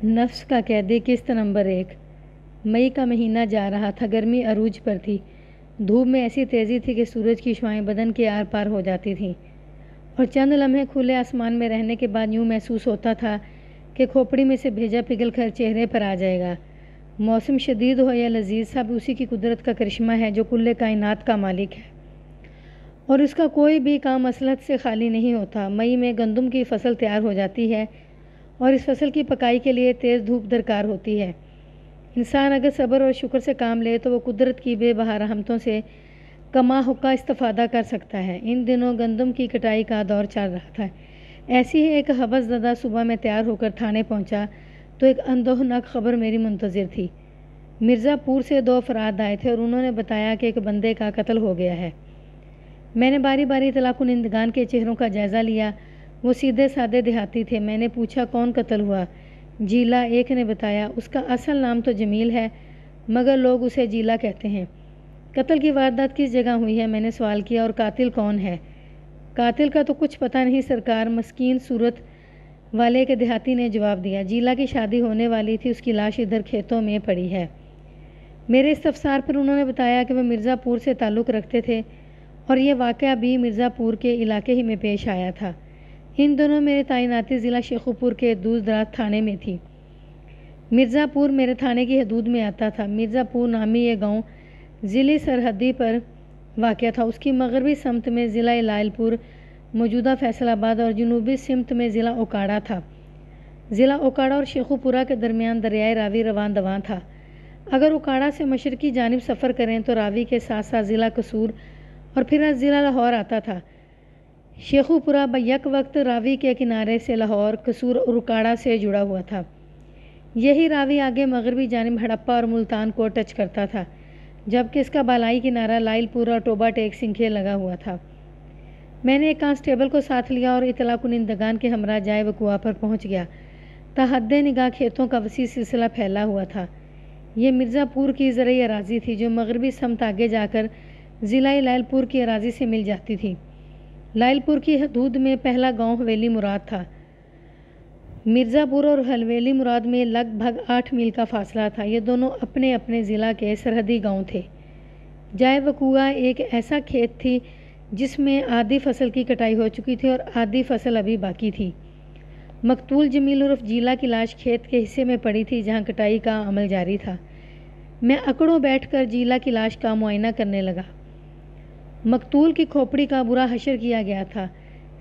نفس کا قیدی قسط نمبر 1۔ مئی کا مہینہ جا رہا تھا، گرمی عروج پر تھی۔ دھوپ میں ایسی تیزی تھی کہ سورج کی شعاعیں بدن کے آر پار ہو جاتی تھیں، اور چند لمحے کھلے آسمان میں رہنے کے بعد یوں محسوس ہوتا تھا کہ کھوپڑی میں سے بھیجا پگھل کر چہرے پر آ جائے گا۔ موسم شدید ہو یا لذیذ، سب اسی کی قدرت کا کرشمہ ہے جو کل کائنات کا مالک ہے، اور اس کا کوئی بھی کام مصلحت سے خالی نہیں ہوتا۔ مئی میں گندم کی فصل تیار ہو جاتی ہے، اور اس فصل کی پکائی کے لیے تیز دھوپ درکار ہوتی ہے۔ انسان اگر صبر اور شکر سے کام لے تو وہ قدرت کی بے بہا رحمتوں سے کما حقہ استفادہ کر سکتا ہے۔ ان دنوں گندم کی کٹائی کا دور چل رہا تھا۔ ایسی ہی ایک حوث زدہ صبح میں تیار ہو کر تھانے پہنچا تو ایک اندوہناک خبر میری منتظر تھی۔ مرزا پور سے 2 افراد آئے تھے اور انہوں نے بتایا کہ ایک بندے کا قتل ہو گیا ہے۔ میں نے باری باری اطلاع کنندگان کے چہروں کا جائزہ لیا۔ وہ سیدھے سادے دیہاتی تھے۔ میں نے پوچھا، کون قتل ہوا؟ جیلا، ایک نے بتایا۔ اس کا اصل نام تو جمیل ہے، مگر لوگ اسے جیلا کہتے ہیں۔ قتل کی واردات کس جگہ ہوئی ہے؟ میں نے سوال کیا۔ اور قاتل کون ہے؟ قاتل کا تو کچھ پتہ نہیں سرکار، مسکین صورت والے کے دیہاتی نے جواب دیا۔ جیلا کی شادی ہونے والی تھی، اس کی لاش ادھر کھیتوں میں پڑی ہے۔ میرے استفسار پر انہوں نے بتایا کہ وہ مرزا پور سے تعلق رکھتے تھے، اور یہ واقعہ بھی مرزا پور کے علاقے ہی میں پیش آیا تھا۔ ان دنوں میری تعیناتی ضلع شیخوپور کے دور دراز تھانے میں تھی۔ مرزا پور میرے تھانے کی حدود میں آتا تھا۔ مرزا پور نامی یہ گاؤں ضلعی سرحدی پر واقع تھا۔ اس کی مغربی سمت میں ضلع لائل پور، موجودہ فیصل آباد، اور جنوبی سمت میں ضلع اوکاڑا تھا۔ ضلع اوکاڑا اور شیخوپورہ کے درمیان دریائے راوی رواں دواں تھا۔ اگر اوکاڑا سے مشرقی جانب سفر کریں تو راوی کے ساتھ ساتھ ضلع قصور اور پھر ضلع لاہور آتا تھا۔ شیخوپورہ بیک وقت راوی کے کنارے سے لاہور، قصور اور اوکاڑا سے جڑا ہوا تھا۔ یہی راوی آگے مغربی جانب ہڑپہ اور ملتان کو ٹچ کرتا تھا، جبکہ اس کا بالائی کنارہ لائل پور اور ٹوبا ٹیک سنکھے لگا ہوا تھا۔ میں نے ایک کانسٹیبل کو ساتھ لیا اور اطلاع کنندگان کے ہمراہ جائے وقوع پر پہنچ گیا۔ تحد نگاہ کھیتوں کا وسیع سلسلہ پھیلا ہوا تھا۔ یہ مرزا پور کی زرعی اراضی تھی جو مغربی سمت آگے جا کر ضلع لائل پور کی اراضی سے مل جاتی تھی۔ لائل پور کی حدود میں پہلا گاؤں حویلی مراد تھا۔ مرزا پور اور حویلی مراد میں لگ بھگ 8 میل کا فاصلہ تھا۔ یہ دونوں اپنے اپنے ضلع کے سرحدی گاؤں تھے۔ جائے وقوع ایک ایسا کھیت تھی جس میں آدھی فصل کی کٹائی ہو چکی تھی اور آدھی فصل ابھی باقی تھی۔ مقتول جمیل عرف جیلا کی لاش کھیت کے حصے میں پڑی تھی جہاں کٹائی کا عمل جاری تھا۔ میں اکڑوں بیٹھ کر جیلا کی لاش کا معائنہ کرنے لگا۔ مقتول کی کھوپڑی کا برا حشر کیا گیا تھا۔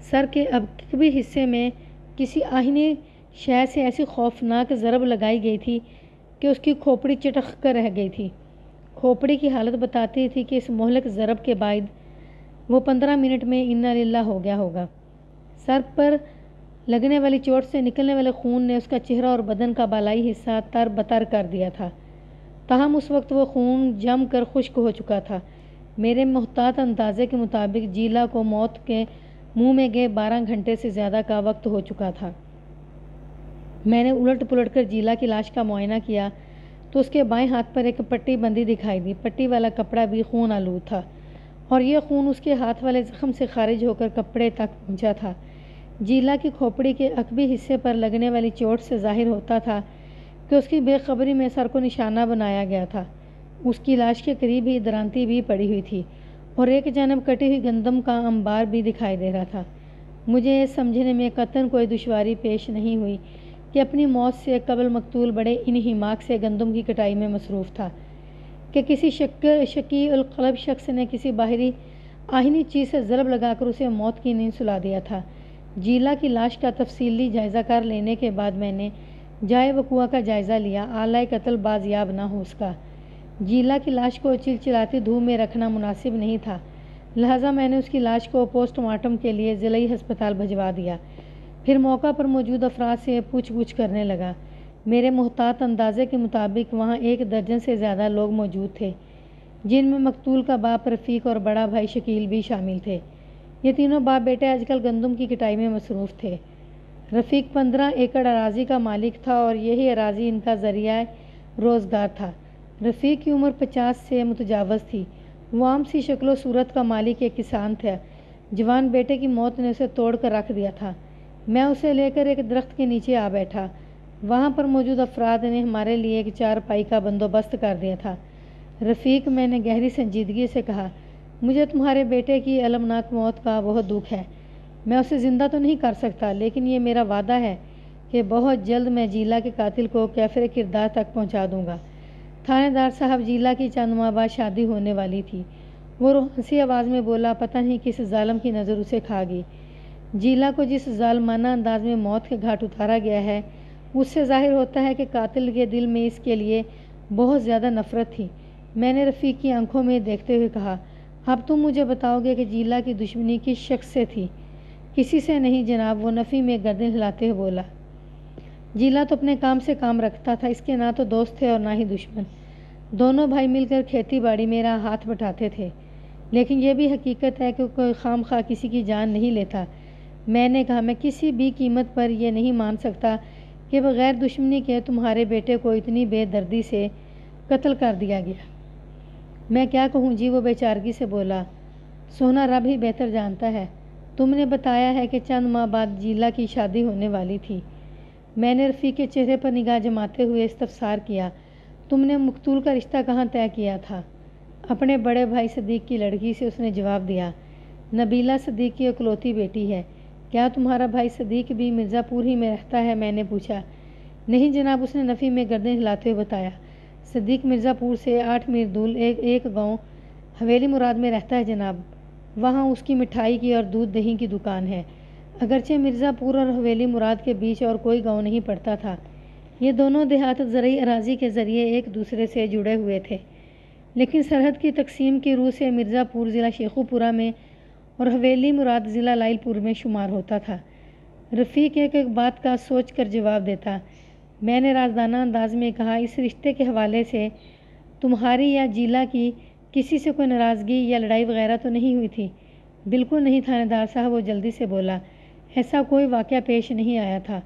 سر کے عقبی حصے میں کسی آہنی شے سے ایسی خوفناک ضرب لگائی گئی تھی کہ اس کی کھوپڑی چٹک کر رہ گئی تھی۔ کھوپڑی کی حالت بتاتی تھی کہ اس مہلک ضرب کے بعد وہ 15 منٹ میں انا للہ ہو گیا ہوگا۔ سر پر لگنے والی چوٹ سے نکلنے والے خون نے اس کا چہرہ اور بدن کا بالائی حصہ تر بتر کر دیا تھا، تاہم اس وقت وہ خون جم کر خشک ہو چکا تھا۔ میرے محتاط اندازے کے مطابق جیلا کو موت کے منہ میں گئے 12 گھنٹے سے زیادہ کا وقت ہو چکا تھا۔ میں نے الٹ پلٹ کر جیلا کی لاش کا معائنہ کیا تو اس کے بائیں ہاتھ پر ایک پٹی بندی دکھائی دی۔ پٹی والا کپڑا بھی خون آلود تھا، اور یہ خون اس کے ہاتھ والے زخم سے خارج ہو کر کپڑے تک پہنچا تھا۔ جیلا کی کھوپڑی کے عقبی حصے پر لگنے والی چوٹ سے ظاہر ہوتا تھا کہ اس کی بے خبری میں سر کو نشانہ بنایا گیا تھا۔ اس کی لاش کے قریب ہی درانتی بھی پڑی ہوئی تھی، اور ایک جانب کٹی ہوئی گندم کا انبار بھی دکھائی دے رہا تھا۔ مجھے سمجھنے میں قطعاً کوئی دشواری پیش نہیں ہوئی کہ اپنی موت سے قبل مقتول بڑے انہماک سے گندم کی کٹائی میں مصروف تھا، کہ کسی شقی القلب شخص نے کسی باہری آہنی چیز سے ضرب لگا کر اسے موت کی نیند سلا دیا تھا۔ جیلا کی لاش کا تفصیلی جائزہ کر لینے کے بعد میں نے جائے وقوع کا جائزہ لیا۔ آلۂ قتل بازیاب نہ ہو سکا۔ جیلا کی لاش کو چلچلاتی دھوپ میں رکھنا مناسب نہیں تھا، لہٰذا میں نے اس کی لاش کو پوسٹ مارٹم کے لیے ضلعی ہسپتال بھجوا دیا۔ پھر موقع پر موجود افراد سے پوچھ گچھ کرنے لگا۔ میرے محتاط اندازے کے مطابق وہاں 1 درجن سے زیادہ لوگ موجود تھے، جن میں مقتول کا باپ رفیق اور بڑا بھائی شکیل بھی شامل تھے۔ یہ تینوں باپ بیٹے آج کل گندم کی کٹائی میں مصروف تھے۔ رفیق 15 ایکڑ اراضی کا مالک تھا اور یہی اراضی ان کا ذریعہ روزگار تھا۔ رفیق کی عمر 50 سے متجاوز تھی۔ وہ عام سی شکل و صورت کا مالک ایک کسان تھا۔ جوان بیٹے کی موت نے اسے توڑ کر رکھ دیا تھا۔ میں اسے لے کر ایک درخت کے نیچے آ بیٹھا۔ وہاں پر موجود افراد نے ہمارے لیے ایک چارپائی کا بندوبست کر دیا تھا۔ رفیق، میں نے گہری سنجیدگی سے کہا، مجھے تمہارے بیٹے کی المناک موت کا بہت دکھ ہے۔ میں اسے زندہ تو نہیں کر سکتا، لیکن یہ میرا وعدہ ہے کہ بہت جلد میں جیلا کے قاتل کو کیفر کردار تک پہنچا دوں گا۔ تھانے دار صاحب، جیلا کی چند ماہ بعد شادی ہونے والی تھی۔ وہ روحانسی آواز میں بولا، پتہ نہیں کس ظالم کی نظر اسے کھا گئی۔ جیلا کو جس ظالمانہ انداز میں موت کے گھاٹ اتارا گیا ہے، اس سے ظاہر ہوتا ہے کہ قاتل کے دل میں اس کے لیے بہت زیادہ نفرت تھی۔ میں نے رفیق کی آنکھوں میں دیکھتے ہوئے کہا، اب تم مجھے بتاؤ گے کہ جیلا کی دشمنی کس شخص سے تھی؟ کسی سے نہیں جناب، وہ نفی میں گردن ہلاتے ہوئے بولا۔ جیلا تو اپنے کام سے کام رکھتا تھا، اس کے نہ تو دوست تھے اور نہ ہی دشمن۔ دونوں بھائی مل کر کھیتی باڑی میں میرا ہاتھ بٹاتے تھے، لیکن یہ بھی حقیقت ہے کہ کوئی خام خواہ کسی کی جان نہیں لیتا۔ میں نے کہا، میں کسی بھی قیمت پر یہ نہیں مان سکتا کہ بغیر دشمنی کے تمہارے بیٹے کو اتنی بے دردی سے قتل کر دیا گیا۔ میں کیا کہوں جی، وہ بے چارگی سے بولا، سونا رب ہی بہتر جانتا ہے۔ تم نے بتایا ہے کہ چند ماہ بعد جیلا کی شادی ہونے والی تھی۔ میں نے رفیق کے چہرے پر نگاہ جماتے ہوئے استفسار کیا، تم نے مقتول کا رشتہ کہاں طے کیا تھا؟ اپنے بڑے بھائی صدیق کی لڑکی سے، اس نے جواب دیا۔ نبیلہ صدیق کی اکلوتی بیٹی ہے۔ کیا تمہارا بھائی صدیق بھی مرزا پور ہی میں رہتا ہے؟ میں نے پوچھا۔ نہیں جناب، اس نے نفی میں گردن ہلاتے ہوئے بتایا۔ صدیق مرزا پور سے 8 میل دور ایک گاؤں حویلی مراد میں رہتا ہے جناب۔ وہاں اس کی مٹھائی کی اور دودھ دہی کی دکان ہے۔ اگرچہ مرزا پور اور حویلی مراد کے بیچ اور کوئی گاؤں نہیں پڑتا تھا، یہ دونوں دیہات زرعی اراضی کے ذریعے ایک دوسرے سے جڑے ہوئے تھے، لیکن سرحد کی تقسیم کی روح سے مرزا پور ضلع شیخو پورہ میں اور حویلی مراد ضلع لائل پور میں شمار ہوتا تھا۔ رفیق ایک بات کا سوچ کر جواب دیتا۔ میں نے رازدانہ انداز میں کہا، اس رشتے کے حوالے سے تمہاری یا جیلا کی کسی سے کوئی ناراضگی یا لڑائی وغیرہ تو نہیں ہوئی تھی؟ بالکل نہیں تھانے دار صاحب، وہ جلدی سے بولا، ایسا کوئی واقعہ پیش نہیں آیا تھا۔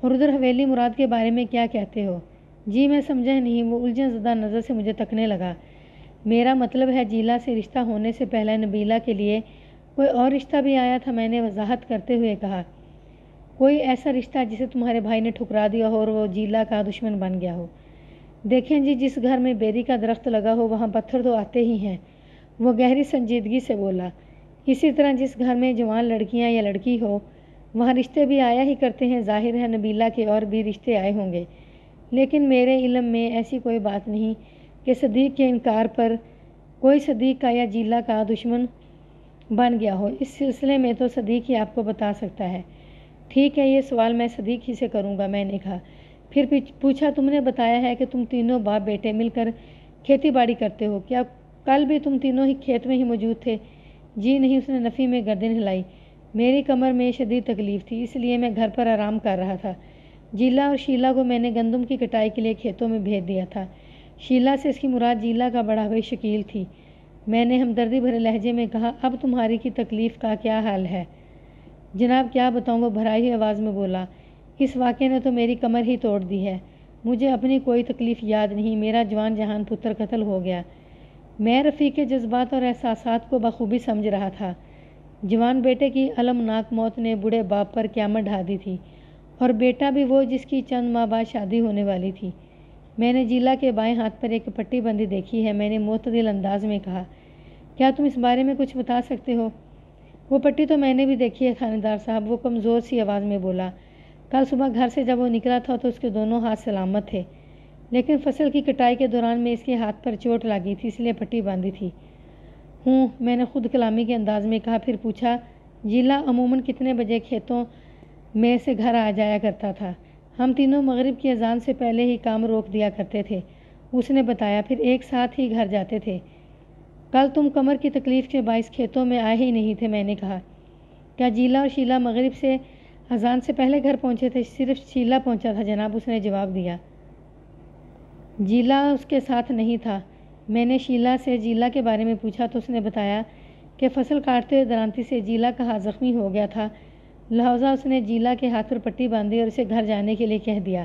اور ادھر حویلی مراد کے بارے میں کیا کہتے ہو؟ جی میں سمجھا نہیں، وہ الجھن زدہ نظر سے مجھے تکنے لگا۔ میرا مطلب ہے جیلا سے رشتہ ہونے سے پہلے نبیلہ کے لیے کوئی اور رشتہ بھی آیا تھا؟ میں نے وضاحت کرتے ہوئے کہا، کوئی ایسا رشتہ جسے تمہارے بھائی نے ٹھکرا دیا ہو اور وہ جیلا کا دشمن بن گیا ہو۔ دیکھیں جی، جس گھر میں بیری کا درخت لگا ہو وہاں پتھر تو آتے ہی ہیں، وہ گہری سنجیدگی سے بولا۔ اسی طرح جس گھر میں جوان لڑکیاں یا لڑکی ہو وہاں رشتے بھی آیا ہی کرتے ہیں۔ ظاہر ہے نبیلہ کے اور بھی رشتے آئے ہوں گے، لیکن میرے علم میں ایسی کوئی بات نہیں کہ صدیق کے انکار پر کوئی صدیق کا یا جیلا کا دشمن بن گیا ہو۔ اس سلسلے میں تو صدیق ہی آپ کو بتا سکتا ہے۔ ٹھیک ہے، یہ سوال میں صدیق ہی سے کروں گا، میں نے کہا۔ پھر پوچھا، تم نے بتایا ہے کہ تم تینوں باپ بیٹے مل کر کھیتی باڑی کرتے ہو، کیا کل بھی تم تینوں ہی کھیت میں ہی موجود تھے؟ جی نہیں، اس نے نفی میں گردن ہلائی۔ میری کمر میں شدید تکلیف تھی، اس لیے میں گھر پر آرام کر رہا تھا۔ جیلا اور شیلا کو میں نے گندم کی کٹائی کے لیے کھیتوں میں بھیج دیا تھا۔ شیلا سے اس کی مراد جیلا کا بڑا بھائی شکیل تھی۔ میں نے ہمدردی بھرے لہجے میں کہا، اب تمہاری کی تکلیف کا کیا حال ہے؟ جناب کیا بتاؤں، وہ بھرائی ہوئی آواز میں بولا، اس واقعے نے تو میری کمر ہی توڑ دی ہے۔ مجھے اپنی کوئی تکلیف یاد نہیں، میرا جوان جہان پتر قتل ہو گیا۔ میں رفیق کے جذبات اور احساسات کو بخوبی سمجھ رہا تھا۔ جوان بیٹے کی المناک موت نے بوڑھے باپ پر قیامت ڈھا دی تھی، اور بیٹا بھی وہ جس کی چند ماہ بعد شادی ہونے والی تھی۔ میں نے جیلا کے بائیں ہاتھ پر ایک پٹی بندی دیکھی ہے، میں نے معتدل انداز میں کہا، کیا تم اس بارے میں کچھ بتا سکتے ہو؟ وہ پٹی تو میں نے بھی دیکھی ہے تھانے دار صاحب، وہ کمزور سی آواز میں بولا۔ کل صبح گھر سے جب وہ نکلا تھا تو اس کے دونوں ہاتھ سلامت تھے، لیکن فصل کی کٹائی کے دوران میں اس کے ہاتھ پر چوٹ لگی تھی، اس لیے پٹی باندھی تھی۔ میں نے خود کلامی کے انداز میں کہا۔ پھر پوچھا، جیلا عموماً کتنے بجے کھیتوں میں سے گھر آ جایا کرتا تھا؟ ہم تینوں مغرب کی اذان سے پہلے ہی کام روک دیا کرتے تھے، اس نے بتایا، پھر ایک ساتھ ہی گھر جاتے تھے۔ کل تم کمر کی تکلیف کے باعث کھیتوں میں آئے ہی نہیں تھے، میں نے کہا۔ کیا جیلا اور شیلا مغرب سے اذان سے پہلے گھر پہنچے تھے؟ صرف شیلا پہنچا تھا جناب، اس نے جواب دیا۔ جیلا اس کے ساتھ نہیں تھا۔ میں نے شیلا سے جیلا کے بارے میں پوچھا تو اس نے بتایا کہ فصل کاٹتے ہوئے درانتی سے جیلا کا ہاتھ زخمی ہو گیا تھا، لہذا اس نے جیلا کے ہاتھ پر پٹی باندھی اور اسے گھر جانے کے لیے کہہ دیا۔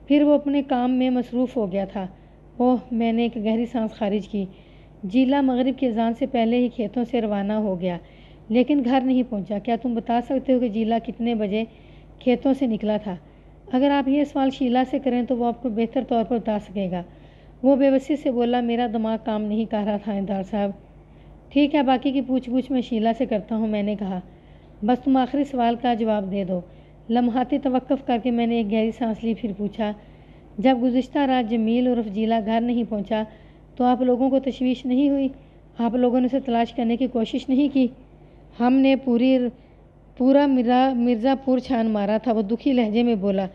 پھر وہ اپنے کام میں مصروف ہو گیا تھا۔ میں نے ایک گہری سانس خارج کی۔ جیلا مغرب کی اذان سے پہلے ہی کھیتوں سے روانہ ہو گیا، لیکن گھر نہیں پہنچا۔ کیا تم بتا سکتے ہو کہ جیلا کتنے بجے کھیتوں سے نکلا تھا؟ اگر آپ یہ سوال شیلا سے کریں تو وہ آپ کو بہتر طور پر بتا سکے گا۔ وہ بے بسی سے بولا، میرا دماغ کام نہیں کر رہا تھانیدار صاحب۔ ٹھیک ہے، باقی کی پوچھ گچھ میں شیلا سے کرتا ہوں، میں نے کہا۔ بس تم آخری سوال کا جواب دے دو۔ لمحاتی توقف کر کے میں نے ایک گہری سانس لی، پھر پوچھا، جب گزشتہ رات جمیل عرف جیلا گھر نہیں پہنچا تو آپ لوگوں کو تشویش نہیں ہوئی؟ آپ لوگوں نے اسے تلاش کرنے کی کوشش نہیں کی؟ ہم نے پورا مرزا پور چھان مارا تھا، وہ دکھی لہجے میں بولا۔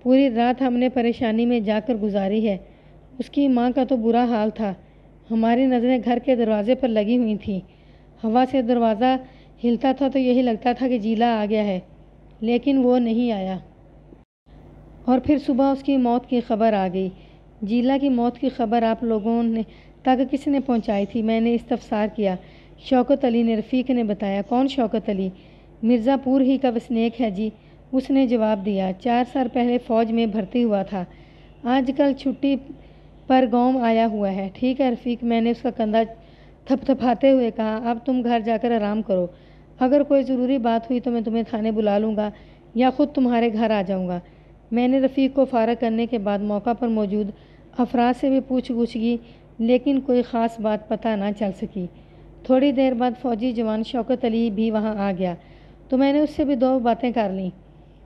پوری رات ہم نے پریشانی میں جا کر گزاری ہے۔ اس کی ماں کا تو برا حال تھا۔ ہماری نظریں گھر کے دروازے پر لگی ہوئی تھیں۔ ہوا سے دروازہ ہلتا تھا تو یہی لگتا تھا کہ جیلا آ گیا ہے، لیکن وہ نہیں آیا۔ اور پھر صبح اس کی موت کی خبر آ گئی۔ جیلا کی موت کی خبر آپ لوگوں تک کس نے پہنچائی تھی؟ میں نے استفسار کیا۔ شوکت علی نے، رفیق نے بتایا۔ کون شوکت علی؟ مرزا پور ہی کا وسنیک ہے جی، اس نے جواب دیا۔ 4 سال پہلے فوج میں بھرتی ہوا تھا، آج کل چھٹی پر گاؤں آیا ہوا ہے۔ ٹھیک ہے رفیق، میں نے اس کا کندھا تھپ تھپاتے ہوئے کہا۔ اب تم گھر جا کر آرام کرو، اگر کوئی ضروری بات ہوئی تو میں تمہیں تھانے بلا لوں گا یا خود تمہارے گھر آ جاؤں گا۔ میں نے رفیق کو فارغ کرنے کے بعد موقع پر موجود افراد سے بھی پوچھ گچھ کی، لیکن کوئی خاص بات پتہ نہ چل سکی۔ تھوڑی دیر بعد فوجی جوان شوکت علی بھی وہاں آ گیا تو میں نے اس سے بھی 2 باتیں کر لیں۔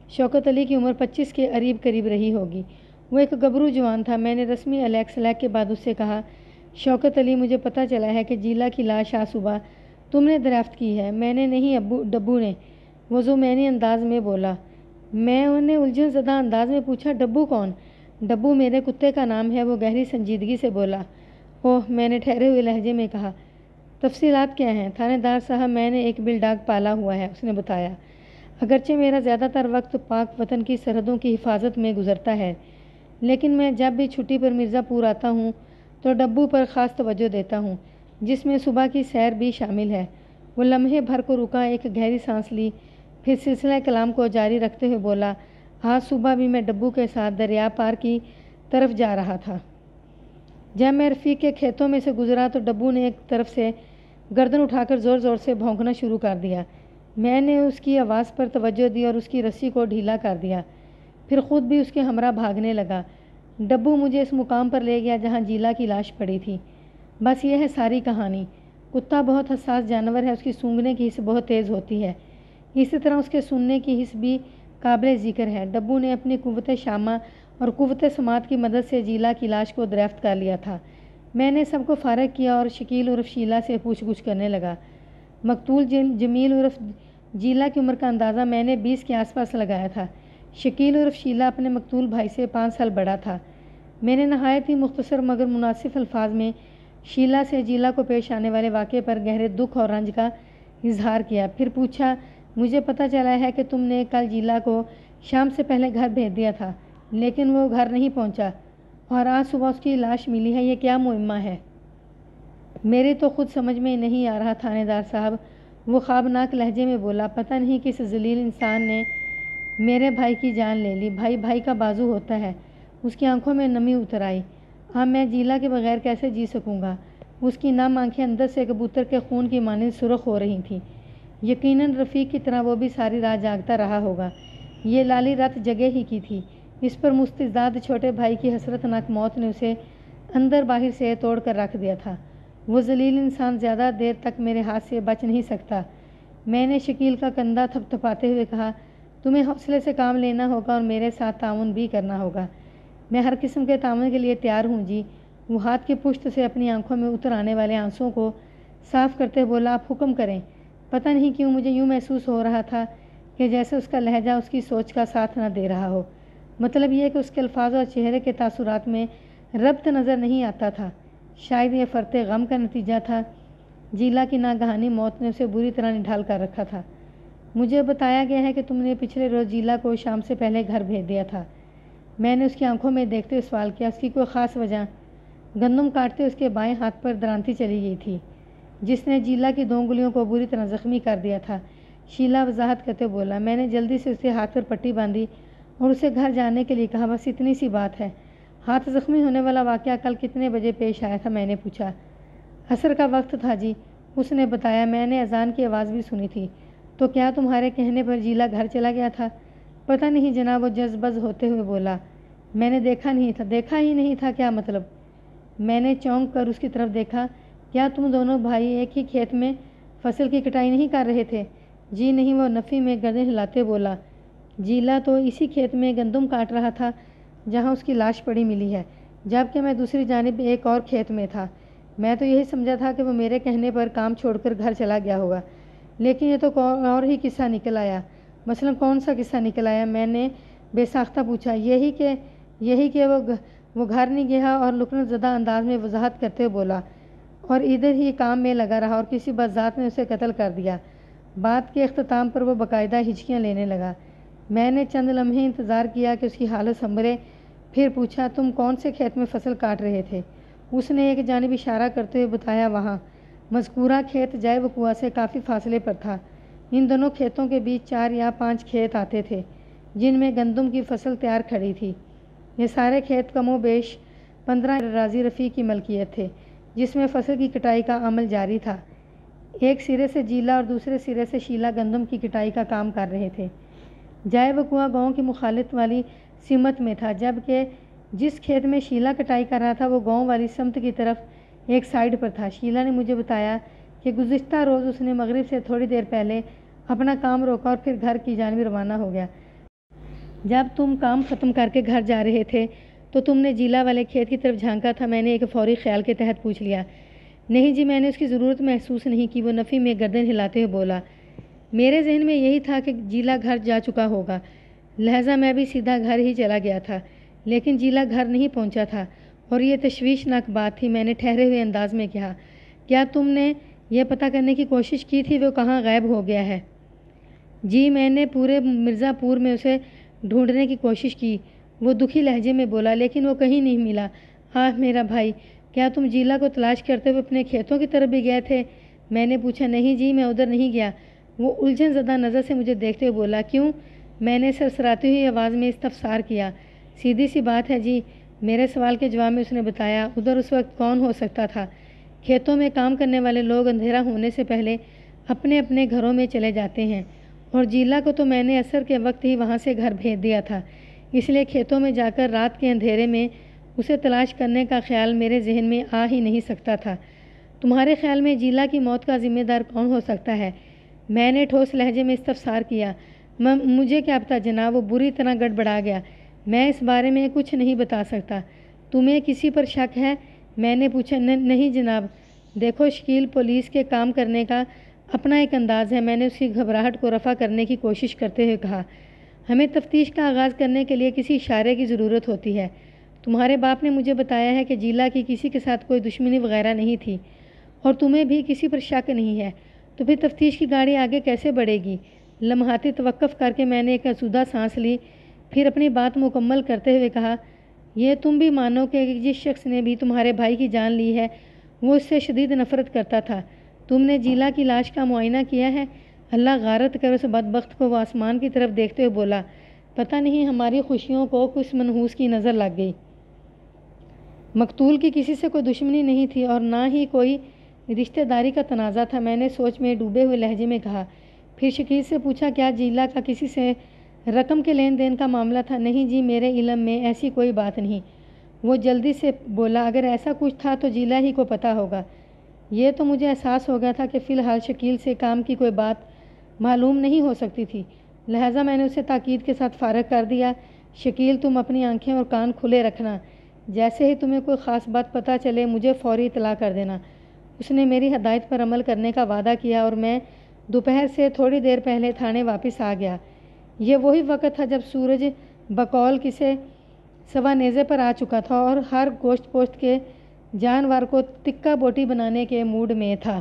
شوکت علی کی عمر 25 کے قریب رہی ہوگی۔ وہ ایک گبرو جوان تھا۔ میں نے رسمی الیکس لیک کے بعد اس سے کہا، شوکت علی، مجھے پتہ چلا ہے کہ جیلا کی لاش آج صبح تم نے دریافت کی ہے۔ میں نے نہیں، ڈبو نے، وہ ذومعنی انداز میں بولا۔ میں نے الجھن زدہ انداز میں پوچھا، ڈبو کون؟ ڈبو میرے کتے کا نام ہے، وہ گہری سنجیدگی سے بولا۔ اوہ، میں نے ٹھہرے ہوئے لہجے میں کہا۔ تفصیلات کیا ہیں؟ تھانے صاحب، میں نے ایک بل ڈاگ پالا ہوا ہے، اس نے بتایا۔ اگرچہ میرا زیادہ تر وقت پاک وطن کی سرحدوں کی حفاظت میں گزرتا ہے، لیکن میں جب بھی چھٹی پر مرزا پور آتا ہوں تو ڈبو پر خاص توجہ دیتا ہوں، جس میں صبح کی سیر بھی شامل ہے۔ وہ لمحے بھر کو رکا، ایک گہری سانس لی، پھر سلسلہ کلام کو جاری رکھتے ہوئے بولا، آج صبح بھی میں ڈبو کے ساتھ دریا پار کی طرف جا رہا تھا۔ جب میں رفیق کے کھیتوں میں سے گزرا تو ڈبو نے ایک طرف سے گردن اٹھا کر زور زور سے بھونکنا شروع کر دیا۔ میں نے اس کی آواز پر توجہ دی اور اس کی رسی کو ڈھیلا کر دیا، پھر خود بھی اس کے ہمراہ بھاگنے لگا۔ ڈبو مجھے اس مقام پر لے گیا جہاں جیلا کی لاش پڑی تھی۔ بس یہ ہے ساری کہانی۔ کتا بہت حساس جانور ہے، اس کی سونگھنے کی حس بہت تیز ہوتی ہے، اسی طرح اس کے سننے کی حس بھی قابل ذکر ہے۔ ڈبو نے اپنی قوت شامہ اور قوت سماعت کی مدد سے جیلا کی لاش کو دریافت کر لیا تھا۔ میں نے سب کو فارغ کیا اور شکیل عرف شیلا سے پوچھ گچھ کرنے لگا۔ مقتول جمیل عرف جیلا کی عمر کا اندازہ میں نے 20 کے آس پاس لگایا تھا۔ شکیل عرف شیلا اپنے مقتول بھائی سے 5 سال بڑا تھا۔ میں نے نہایت ہی مختصر مگر مناسب الفاظ میں شیلا سے جیلا کو پیش آنے والے واقعے پر گہرے دکھ اور رنج کا اظہار کیا، پھر پوچھا، مجھے پتہ چلا ہے کہ تم نے کل جیلا کو شام سے پہلے گھر بھیج دیا تھا، لیکن وہ گھر نہیں پہنچا اور آج صبح اس کی لاش ملی ہے، یہ کیا معمہ ہے؟ میری تو خود سمجھ میں نہیں آ رہا تھانے صاحب، وہ خوابناک لہجے میں بولا۔ پتہ نہیں کس ذلیل انسان نے میرے بھائی کی جان لے لی۔ بھائی کا بازو ہوتا ہے۔ اس کی آنکھوں میں نمی اتر آئی۔ اب میں جیلا کے بغیر کیسے جی سکوں گا؟ اس کی نم آنکھیں اندر سے کبوتر کے خون کی مانند سرخ ہو رہی تھیں۔ یقیناً رفیق کی طرح وہ بھی ساری رات جاگتا رہا ہوگا۔ یہ لالی رات جگہ ہی کی تھی۔ اس پر مستضاد چھوٹے بھائی کی حسرت ناک موت نے اسے اندر باہر سے توڑ کر رکھ دیا تھا۔ وہ ذلیل انسان زیادہ دیر تک میرے ہاتھ سے بچ نہیں سکتا۔ میں نے شکیل کا کندھا تھپ تھپاتے ہوئے کہا، تمہیں حوصلے سے کام لینا ہوگا اور میرے ساتھ تعاون بھی کرنا ہوگا۔ میں ہر قسم کے تعاون کے لیے تیار ہوں جی۔ وہ ہاتھ کی پشت سے اپنی آنکھوں میں اتر آنے والے آنسوؤں کو صاف کرتے بولا، آپ حکم کریں۔ پتہ نہیں کیوں مجھے یوں محسوس ہو رہا تھا کہ جیسے اس کا لہجہ اس کی سوچ کا ساتھ نہ دے رہا ہو، مطلب یہ کہ اس کے الفاظ اور چہرے کے تاثرات میں ربط نظر نہیں آتا تھا۔ شاید یہ فرط غم کا نتیجہ تھا۔ جیلا کی ناگہانی موت نے اسے بری طرح نڈھال کر رکھا تھا۔ مجھے بتایا گیا ہے کہ تم نے پچھلے روز جیلا کو شام سے پہلے گھر بھیج دیا تھا۔ میں نے اس کی آنکھوں میں دیکھتے ہوئے سوال کیا، اس کی کوئی خاص وجہ؟ گندم کاٹتے اس کے بائیں ہاتھ پر درانتی چلی گئی تھی، جس نے جیلا کی 2 انگلیوں کو بری طرح زخمی کر دیا تھا۔ شیلا وضاحت کرتے بولا۔ میں نے جلدی سے اسے ہاتھ پر پٹی باندھی اور اسے گھر جانے کے لیے کہا، بس اتنی سی بات ہے۔ ہاتھ زخمی ہونے والا واقعہ کل کتنے بجے پیش آیا تھا؟ میں نے پوچھا۔ عصر کا وقت تھا جی، اس نے بتایا۔ میں نے اذان کی آواز بھی سنی تھی۔ تو کیا تمہارے کہنے پر جیلا گھر چلا گیا تھا؟ پتہ نہیں جناب، وہ جذبز ہوتے ہوئے بولا۔ میں نے دیکھا ہی نہیں تھا، کیا مطلب؟ میں نے چونک کر اس کی طرف دیکھا۔ کیا تم دونوں بھائی ایک ہی کھیت میں فصل کی کٹائی نہیں کر رہے تھے؟ جی نہیں، وہ نفی میں گردن ہلاتے بولا۔ جیلا تو اسی کھیت میں گندم کاٹ رہا تھا جہاں اس کی لاش پڑی ملی ہے، جبکہ میں دوسری جانب ایک اور کھیت میں تھا۔ میں تو یہی سمجھا تھا کہ وہ میرے کہنے پر کام چھوڑ کر گھر چلا گیا ہوگا، لیکن یہ تو اور ہی قصہ نکل آیا۔ مثلاً کون سا قصہ نکل آیا؟ میں نے بے ساختہ پوچھا۔ یہی کہ وہ گھر نہیں گیا، اور لکنت زدہ انداز میں وضاحت کرتے ہوئے بولا، اور ادھر ہی کام میں لگا رہا اور کسی بدذات نے اسے قتل کر دیا۔ بات کے اختتام پر وہ باقاعدہ ہچکیاں لینے لگا۔ میں نے چند لمحے انتظار کیا کہ اس کی حالت سنبھلے، پھر پوچھا، تم کون سے کھیت میں فصل کاٹ رہے تھے؟ اس نے ایک جانب اشارہ کرتے ہوئے بتایا، وہاں۔ مذکورہ کھیت جائے وقوع سے کافی فاصلے پر تھا۔ ان دونوں کھیتوں کے بیچ 4 یا 5 کھیت آتے تھے جن میں گندم کی فصل تیار کھڑی تھی۔ یہ سارے کھیت کم و بیش 15 راضی رفیع کی ملکیت تھے، جس میں فصل کی کٹائی کا عمل جاری تھا۔ ایک سرے سے جیلا اور دوسرے سرے سے شیلا گندم کی کٹائی کا کام کر رہے تھے۔ جائے وقوع گاؤں کی مخالف والی سمت میں تھا، جبکہ جس کھیت میں شیلا کٹائی کر رہا تھا وہ گاؤں والی سمت کی طرف ایک سائیڈ پر تھا۔ شیلا نے مجھے بتایا کہ گزشتہ روز اس نے مغرب سے تھوڑی دیر پہلے اپنا کام روکا اور پھر گھر کی جانب روانہ ہو گیا۔ جب تم کام ختم کر کے گھر جا رہے تھے تو تم نے جیلا والے کھیت کی طرف جھانکا تھا؟ میں نے ایک فوری خیال کے تحت پوچھ لیا۔ نہیں جی، میں نے اس کی ضرورت محسوس نہیں کی، وہ نفی میں گردن ہلاتے ہوئے بولا۔ میرے ذہن میں یہی تھا کہ جیلا گھر جا چکا ہوگا، لہٰذا میں بھی سیدھا گھر ہی چلا گیا تھا، لیکن جیلا گھر نہیں پہنچا تھا، اور یہ تشویشناک بات تھی۔ میں نے ٹھہرے ہوئے انداز میں کہا، کیا تم نے یہ پتہ کرنے کی کوشش کی تھی وہ کہاں غائب ہو گیا ہے؟ جی، میں نے پورے مرزا پور میں اسے ڈھونڈنے کی کوشش کی، وہ دکھی لہجے میں بولا، لیکن وہ کہیں نہیں ملا۔ آہ میرا بھائی، کیا تم جیلا کو تلاش کرتے ہوئے اپنے کھیتوں کی طرف بھی گئے تھے؟ میں نے پوچھا۔ نہیں جی، میں ادھر نہیں گیا، وہ الجھن زدہ نظر سے مجھے دیکھتے ہوئے بولا۔ کیوں؟ میں نے سرسراتی ہوئی آواز میں استفسار کیا۔ سیدھی سی بات ہے جی، میرے سوال کے جواب میں اس نے بتایا۔ ادھر اس وقت کون ہو سکتا تھا؟ کھیتوں میں کام کرنے والے لوگ اندھیرا ہونے سے پہلے اپنے اپنے گھروں میں چلے جاتے ہیں، اور جیلا کو تو میں نے عصر کے وقت ہی وہاں سے گھر بھیج دیا تھا، اس لیے کھیتوں میں جا کر رات کے اندھیرے میں اسے تلاش کرنے کا خیال میرے ذہن میں آ ہی نہیں سکتا تھا۔ تمہارے خیال میں جیلا کی موت کا ذمہ دار کون ہو سکتا ہے؟ میں نے ٹھوس لہجے میں استفسار کیا۔ مجھے کیا پتہ جناب، وہ بری طرح گڑبڑا گیا۔ میں اس بارے میں کچھ نہیں بتا سکتا۔ تمہیں کسی پر شک ہے؟ میں نے پوچھا۔ نہیں جناب، دیکھو شکیل، پولیس کے کام کرنے کا اپنا ایک انداز ہے۔ میں نے اس کی گھبراہٹ کو رفع کرنے کی کوشش کرتے ہوئے کہا، ہمیں تفتیش کا آغاز کرنے کے لیے کسی اشارے کی ضرورت ہوتی ہے۔ تمہارے باپ نے مجھے بتایا ہے کہ جیلا کی کسی کے ساتھ کوئی دشمنی وغیرہ نہیں تھی، اور تمہیں بھی کسی پر شک نہیں ہے، تو پھر تفتیش کی گاڑی آگے کیسے بڑھے گی؟ لمحاتی توقف کر کے میں نے ایک آسودہ سانس لی، پھر اپنی بات مکمل کرتے ہوئے کہا، یہ تم بھی مانو کہ جس شخص نے بھی تمہارے بھائی کی جان لی ہے وہ اس سے شدید نفرت کرتا تھا۔ تم نے جیلا کی لاش کا معائنہ کیا ہے؟ اللہ غارت کرے اس بدبخت کو، وہ آسمان کی طرف دیکھتے ہوئے بولا۔ پتہ نہیں ہماری خوشیوں کو کس منحوس کی نظر لگ گئی۔ مقتول کی کسی سے کوئی دشمنی نہیں تھی، اور نہ ہی کوئی رشتہ داری کا تنازع تھا۔ میں نے سوچ میں ڈوبے ہوئے لہجے میں کہا۔ پھر شکیل سے پوچھا، کیا جیلا کا کسی سے رقم کے لین دین کا معاملہ تھا؟ نہیں جی، میرے علم میں ایسی کوئی بات نہیں، وہ جلدی سے بولا۔ اگر ایسا کچھ تھا تو جیلا ہی کو پتہ ہوگا۔ یہ تو مجھے احساس ہو گیا تھا کہ فی الحال شکیل سے کام کی کوئی بات معلوم نہیں ہو سکتی تھی، لہٰذا میں نے اسے تاکید کے ساتھ فارغ کر دیا۔ شکیل، تم اپنی آنکھیں اور کان کھلے رکھنا، جیسے ہی تمہیں کوئی خاص بات پتہ چلے مجھے فوری اطلاع کر دینا۔ اس نے میری ہدایت پر عمل کرنے کا وعدہ کیا، اور میں دوپہر سے تھوڑی دیر پہلے تھانے واپس آ گیا۔ یہ وہی وقت تھا جب سورج بقول کسے سوا نیزے پر آ چکا تھا اور ہر گوشت پوشت کے جانور کو تکہ بوٹی بنانے کے موڈ میں تھا۔